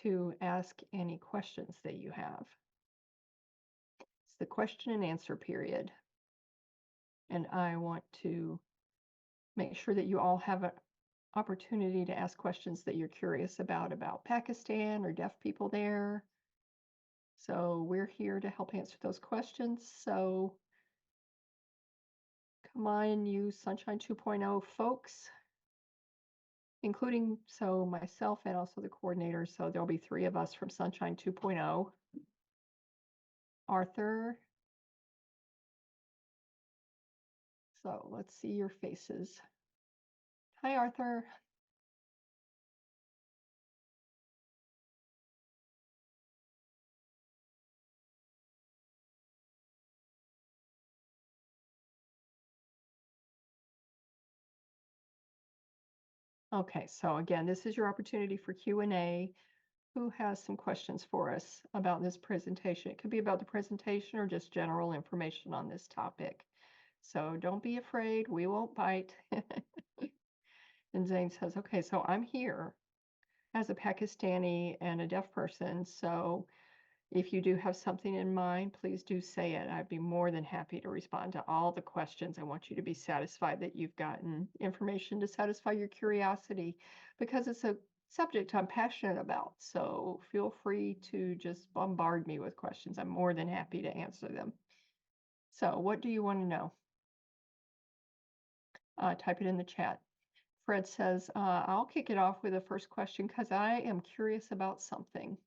to ask any questions that you have. It's the question and answer period. And I want to make sure that you all have opportunity to ask questions that you're curious about Pakistan or deaf people there. So we're here to help answer those questions. So come on, you Sunshine 2.0 folks, including myself and also the coordinator. So there'll be 3 of us from Sunshine 2.0. Arthur. So let's see your faces. Hi, Arthur. Okay, so again, this is your opportunity for Q&A. Who has some questions for us about this presentation? It could be about the presentation or just general information on this topic. So don't be afraid, we won't bite. And Zain says, okay, so I'm here as a Pakistani and a deaf person. So if you do have something in mind, please do say it. I'd be more than happy to respond to all the questions. I want you to be satisfied that you've gotten information to satisfy your curiosity, because it's a subject I'm passionate about. So feel free to just bombard me with questions. I'm more than happy to answer them. So what do you want to know? Type it in the chat. Fred says, I'll kick it off with the first question because I am curious about something.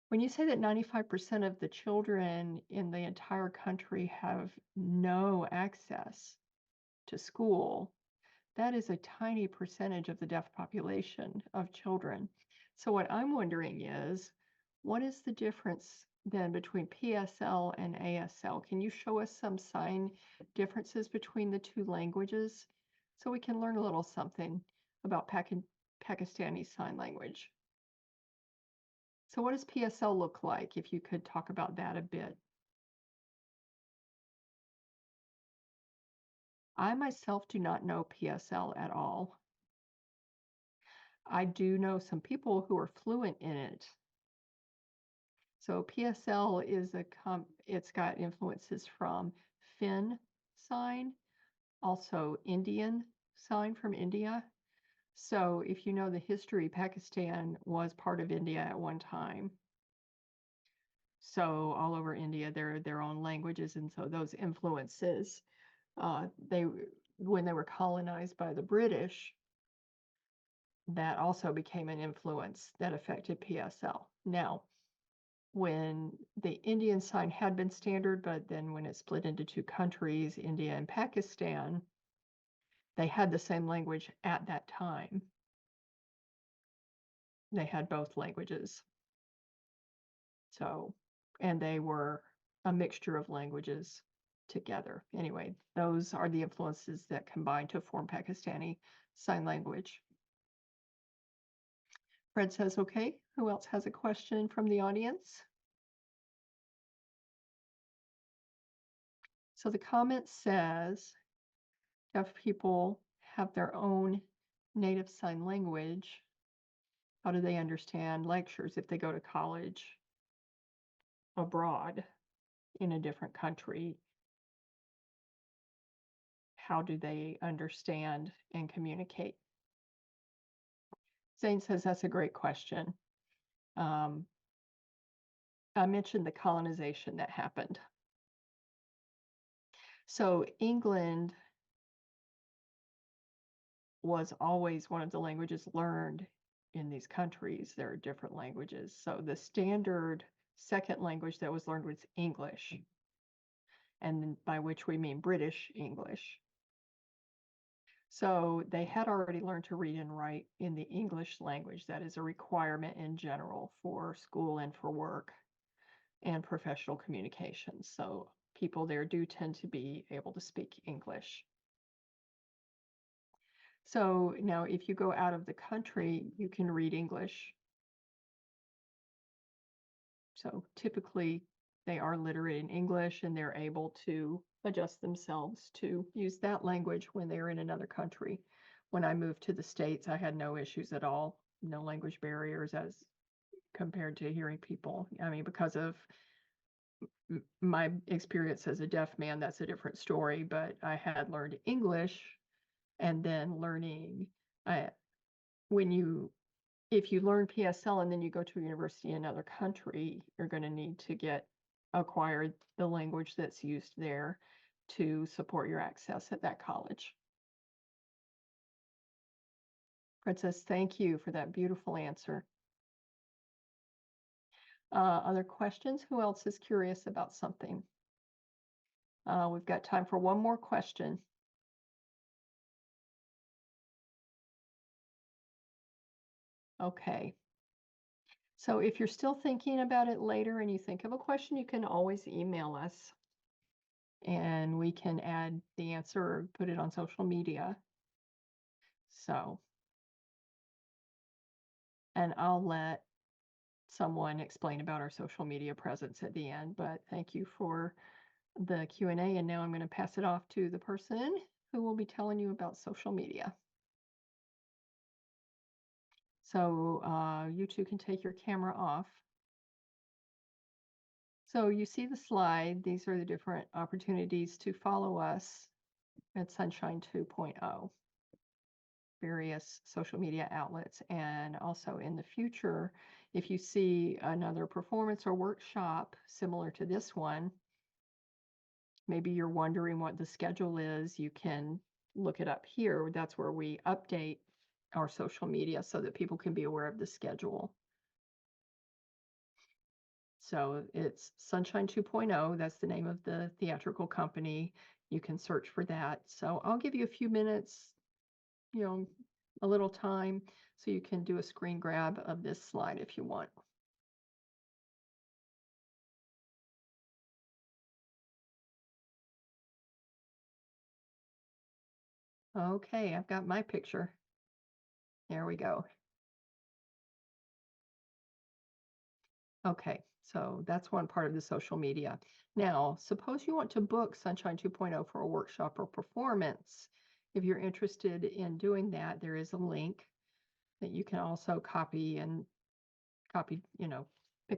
When you say that 95% of the children in the entire country have no access to school, that is a tiny percentage of the deaf population of children. So what I'm wondering is, what is the difference then between PSL and ASL? Can you show us some sign differences between the 2 languages so we can learn a little something about Pakistani Sign Language? So what does PSL look like, if you could talk about that a bit? I myself do not know PSL at all. I do know some people who are fluent in it. So PSL is it's got influences from Finn sign, also Indian sign from India. So if you know the history, Pakistan was part of India at one time. So all over India, there are their own languages, and so those influences, when they were colonized by the British, that also became an influence that affected PSL. Now, when the Indian sign had been standard, but then when it split into 2 countries, India and Pakistan, they had the same language at that time. They had both languages. So, and they were a mixture of languages together. Anyway, those are the influences that combine to form Pakistani Sign Language. Fred says, okay, who else has a question from the audience? So the comment says, deaf people have their own native sign language. How do they understand lectures if they go to college abroad in a different country? How do they understand and communicate? Zain says that's a great question. I mentioned the colonization that happened. So England was always one of the languages learned in these countries. There are different languages. So the standard second language that was learned was English, and by which we mean British English. So they had already learned to read and write in the English language. That is a requirement in general for school and for work and professional communications. So people there do tend to be able to speak English. So now if you go out of the country, you can read English. So typically they are literate in English and they're able to adjust themselves to use that language when they're in another country. When I moved to the States, I had no issues at all, no language barriers as compared to hearing people. I mean, because of my experience as a deaf man, that's a different story, but I had learned English and then learning uh, when you if you learn PSL and then you go to a university in another country, you're going to need to acquire the language that's used there to support your access at that college. Princess, thank you for that beautiful answer. Other questions? Who else is curious about something? We've got time for one more question. Okay. So if you're still thinking about it later and you think of a question, you can always email us and we can add the answer or put it on social media. So, and I'll let someone explain about our social media presence at the end, but thank you for the Q&A. And now I'm going to pass it off to the person who will be telling you about social media. So you two can take your camera off. So you see the slide. These are the different opportunities to follow us at Sunshine 2.0, various social media outlets. And also in the future, if you see another performance or workshop similar to this one, maybe you're wondering what the schedule is, you can look it up here. That's where we update our social media so that people can be aware of the schedule. So it's Sunshine 2.0. That's the name of the theatrical company. You can search for that. So I'll give you a few minutes, a little time, so you can do a screen grab of this slide if you want. Okay, I've got my picture. There we go. Okay, so that's one part of the social media. Now, suppose you want to book Sunshine 2.0 for a workshop or performance. If you're interested in doing that, there is a link that you can also pick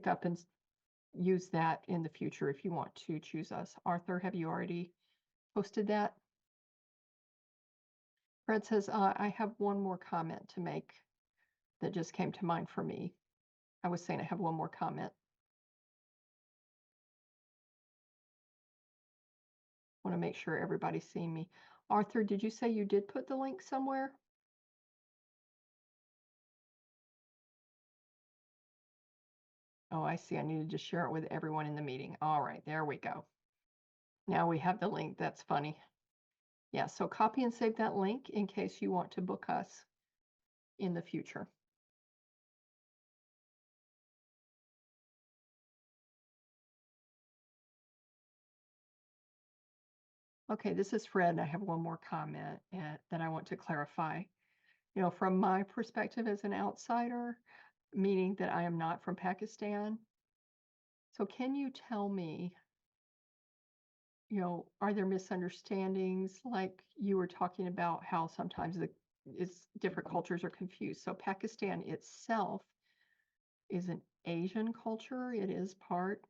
up and use that in the future if you want to choose us. Arthur, have you already posted that? Fred says, I have one more comment to make that just came to mind for me. I was saying I have one more comment. Want to make sure everybody's seeing me. Arthur, did you say you did put the link somewhere? Oh, I see. I needed to share it with everyone in the meeting. All right, there we go. Now we have the link. That's funny. Yeah, so copy and save that link in case you want to book us in the future. Okay, this is Fred. I have one more comment that I want to clarify. From my perspective as an outsider, meaning that I am not from Pakistan. So can you tell me, are there misunderstandings like you were talking about how sometimes different cultures are confused? So Pakistan itself is an Asian culture. It is part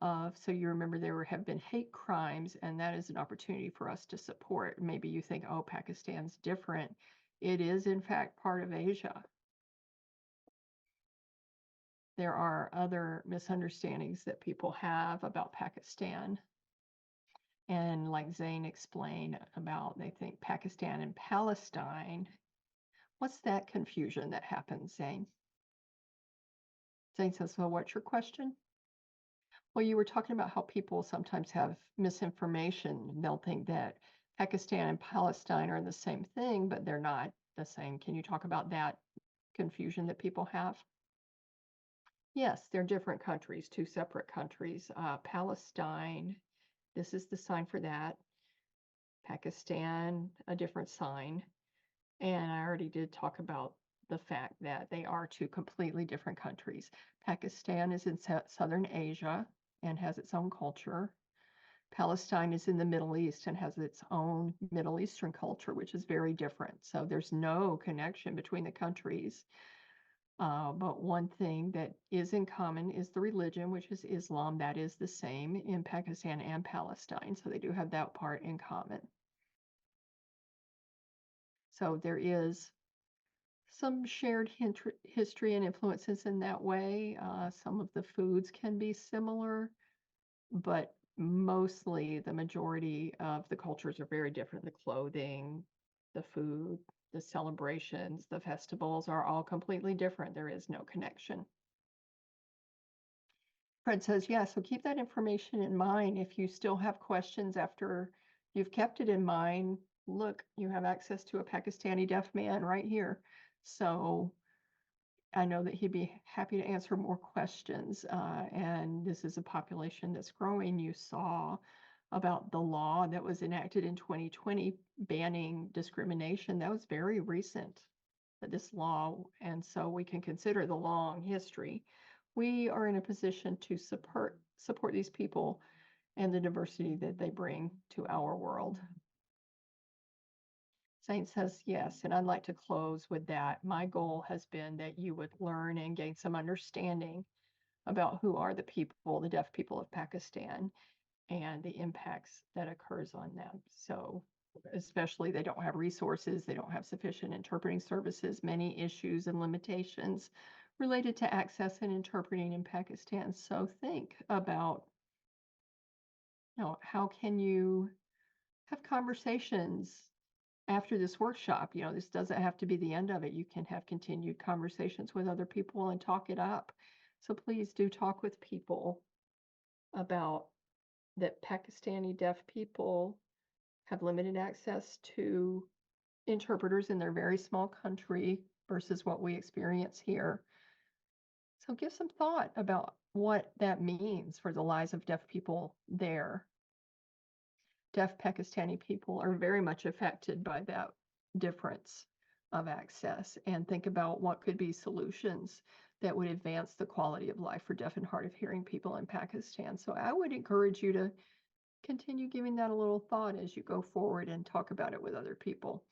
of, so you remember there have been hate crimes, and that is an opportunity for us to support. Maybe you think, oh, Pakistan's different. It is, in fact, part of Asia. There are other misunderstandings that people have about Pakistan. And like Zain explained about, they think Pakistan and Palestine. What's that confusion that happens, Zain? Zain says, well, what's your question? Well, you were talking about how people sometimes have misinformation. They'll think that Pakistan and Palestine are the same thing, but they're not the same. Can you talk about that confusion that people have? Yes, they're different countries, two separate countries. Palestine, this is the sign for that. Pakistan, a different sign. And I already did talk about the fact that they are two completely different countries. Pakistan is in Southern Asia and has its own culture. Palestine is in the Middle East and has its own Middle Eastern culture, which is very different. So there's no connection between the countries. But one thing that is in common is the religion, which is Islam. That is the same in Pakistan and Palestine. So they do have that part in common. So there is some shared history and influences in that way. Some of the foods can be similar, but mostly the majority of the cultures are very different. The clothing, the food, the celebrations, the festivals are all completely different. There is no connection. Fred says, yeah, so keep that information in mind. If you still have questions after you've kept it in mind, look, you have access to a Pakistani deaf man right here. So I know that he'd be happy to answer more questions. And this is a population that's growing. You saw about the law that was enacted in 2020 banning discrimination. That was very recent, this law. And so we can consider the long history. We are in a position to support these people and the diversity that they bring to our world. Zain says, yes, and I'd like to close with that. My goal has been that you would learn and gain some understanding about who are the people, the deaf people of Pakistan, and the impacts that occurs on them. So especially they don't have resources, they don't have sufficient interpreting services, many issues and limitations related to access and interpreting in Pakistan. So think about, how can you have conversations after this workshop? This doesn't have to be the end of it. You can have continued conversations with other people and talk it up. So please do talk with people about that Pakistani deaf people have limited access to interpreters in their very small country versus what we experience here. So give some thought about what that means for the lives of deaf people there. Deaf Pakistani people are very much affected by that difference of access, and think about what could be solutions that would advance the quality of life for deaf and hard of hearing people in Pakistan. So I would encourage you to continue giving that a little thought as you go forward and talk about it with other people.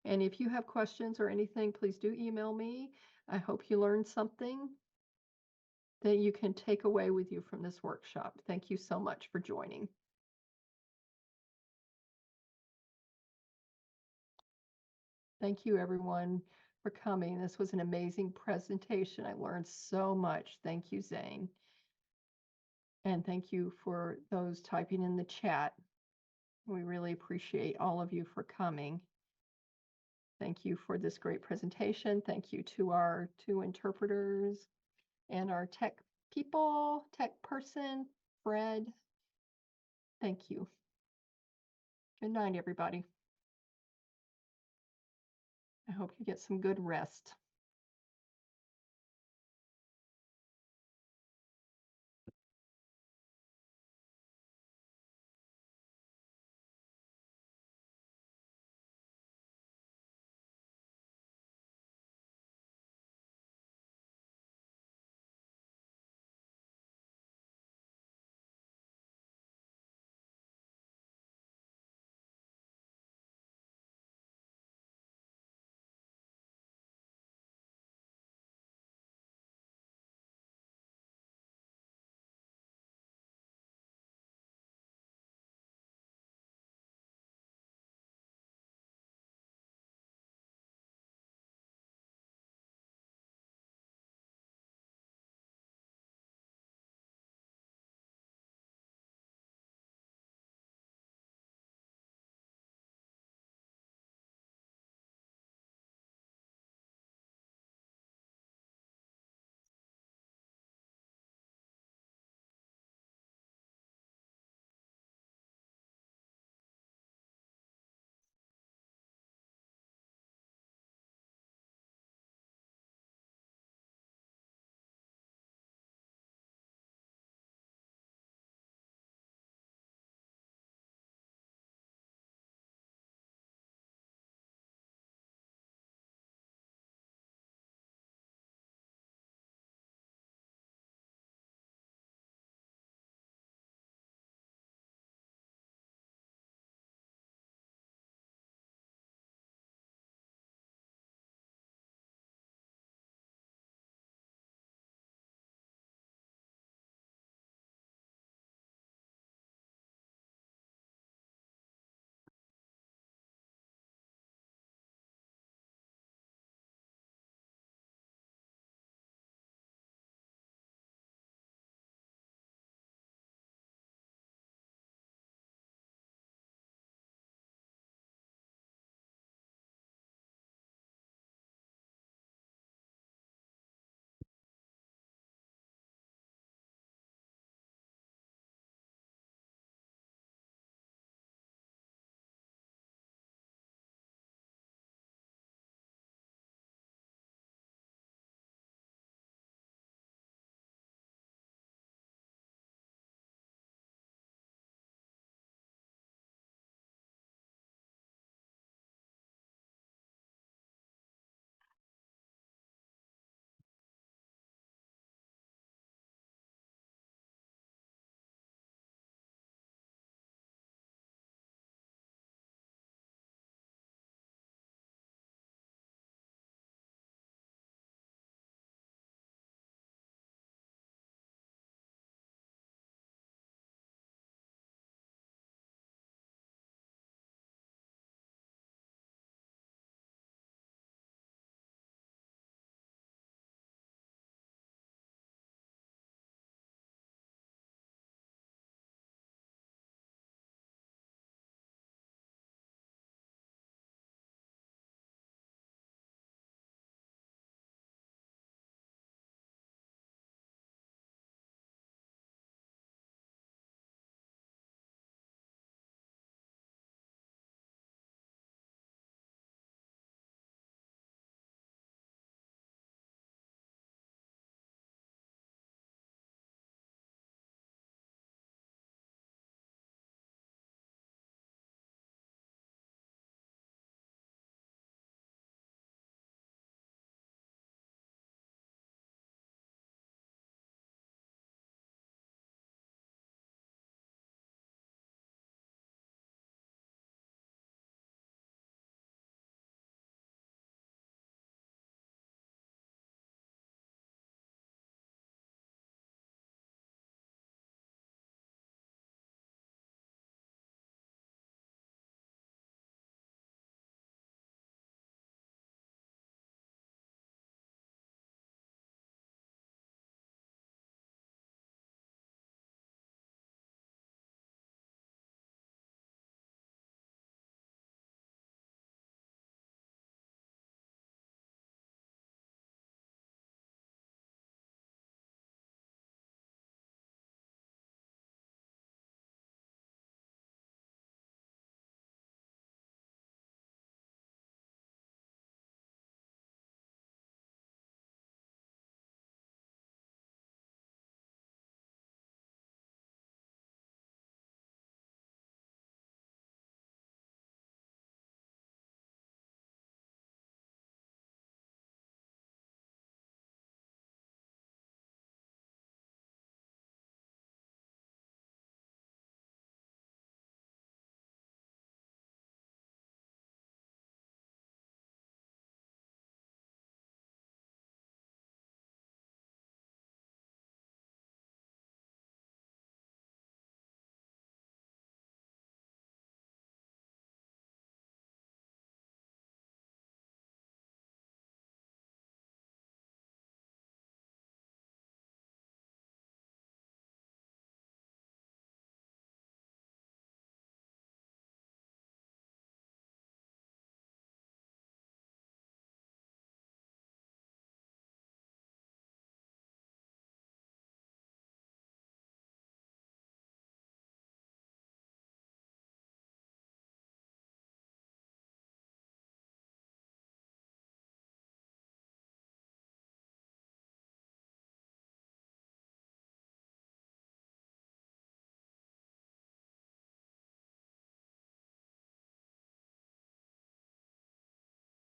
And if you have questions or anything, please do email me. I hope you learned something that you can take away with you from this workshop. Thank you so much for joining. Thank you, everyone, for coming. This was an amazing presentation. I learned so much. Thank you, Zain. And thank you for those typing in the chat. We really appreciate all of you for coming. Thank you for this great presentation. Thank you to our 2 interpreters and our tech people, tech person, Fred. Thank you. Good night, everybody. I hope you get some good rest.